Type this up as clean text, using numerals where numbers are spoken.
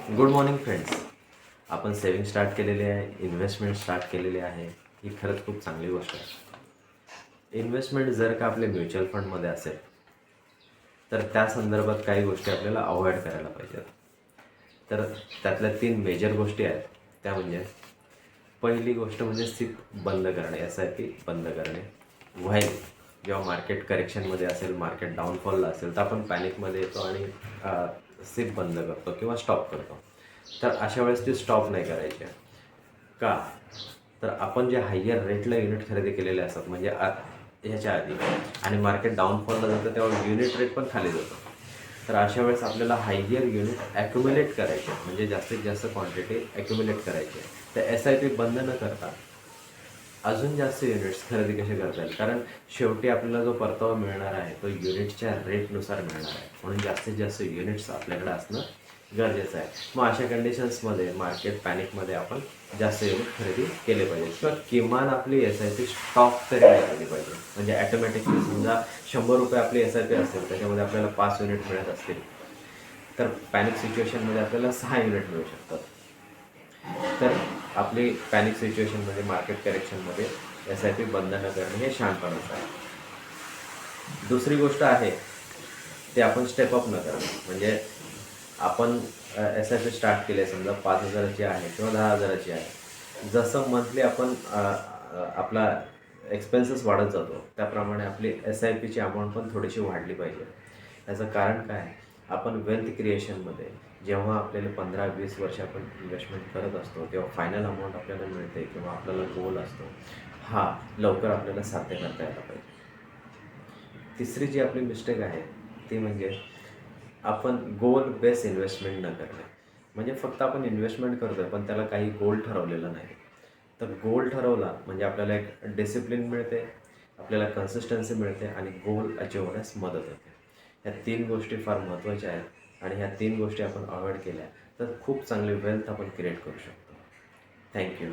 Good morning friends. आपण saving start केलेली आहे, इन्व्हेस्टमेंट स्टार्ट केलेली आहे. ही खरंच खूप चांगली गोष्ट आहे. इन्व्हेस्टमेंट जर का आपल्या म्युच्युअल फंडमध्ये असेल तर त्या संदर्भात काही गोष्टी आपल्याला अवॉइड करायला पाहिजेत. तर त्यातल्या 3 मेजर गोष्टी आहेत. त्या म्हणजे पहिली गोष्ट म्हणजे सिप बंद करणे, SIP बंद करणे. व्हाईल जेव्हा मार्केट करेक्शनमध्ये असेल, मार्केट डाऊनफॉलला असेल, तर आपण पॅनिकमध्ये येतो आणि सिप बंद करतो किंवा स्टॉप करतो. तर अशा वेळेस ती स्टॉप नाही करायची. का? तर आपण जे हायर रेटला युनिट खरेदी केलेले असतात म्हणजे ह्याच्या आधी आणि मार्केट डाऊनफॉलला जातं तेव्हा युनिट रेट पण खाली जातो. तर अशा वेळेस आपल्याला हायर युनिट ॲक्युम्युलेट करायचे, म्हणजे जास्तीत जास्त क्वांटिटी ॲक्युम्युलेट करायची. तर SIP बंद न करता अजून जास्त युनिट्स खरेदी कसे करता येईल, कारण शेवटी आपल्याला जो परतावा मिळणार आहे तो युनिटच्या रेटनुसार मिळणार आहे. म्हणून जास्तीत जास्त युनिट्स आपल्याकडे असणं गरजेचं आहे. मग अशा कंडिशन्समध्ये मार्केट पॅनिकमध्ये आपण जास्त युनिट खरेदी केले पाहिजे किंवा किमान आपली SIP स्टॉप तरी नाही केली पाहिजे. म्हणजे ॲटोमॅटिकली समजा ₹100 आपली SIP असेल, त्याच्यामध्ये आपल्याला 5 युनिट मिळत असतील, तर पॅनिक सिच्युएशनमध्ये आपल्याला 6 युनिट मिळू शकतात. तर आपली पॅनिक सिच्युएशनमध्ये, मार्केट करेक्शनमध्ये SIP बंद न करणे हे शहाणपणाचं आहे. दुसरी गोष्ट आहे ते आपण स्टेप अप न करणं. म्हणजे आपण SIP स्टार्ट केली आहे, समजा 5,000ची आहे किंवा 10,000ची आहे. जसं मंथली आपण आपला एक्सपेन्सेस वाढत जातो त्याप्रमाणे आपली SIPची अमाऊंट पण थोडीशी वाढली पाहिजे. याचं कारण काय? आपण वेल्थ क्रिएशनमध्ये जेव्हा आपल्याला 15-20 वर्ष आपण इन्व्हेस्टमेंट करत असतो तेव्हा फायनल अमाऊंट आपल्याला मिळते किंवा आपल्याला गोल असतो, हा लवकर आपल्याला साध्य करता यायला पाहिजे. तिसरी जी आपली मिस्टेक आहे ती म्हणजे आपण गोल बेस इन्व्हेस्टमेंट न करणे. म्हणजे फक्त आपण इन्व्हेस्टमेंट करतो आहे पण त्याला काही गोल ठरवलेलं नाही. तर गोल ठरवला म्हणजे आपल्याला एक डिसिप्लिन मिळते, आपल्याला कन्सिस्टन्सी मिळते आणि गोल अचीव होण्यास मदत होते. ह्या 3 गोष्टी फार महत्त्वाच्या आहेत आणि ह्या 3 गोष्टी आपण अवॉइड केल्या तर खूप चांगली वेल्थ आपण क्रिएट करू शकतो. थँक्यू.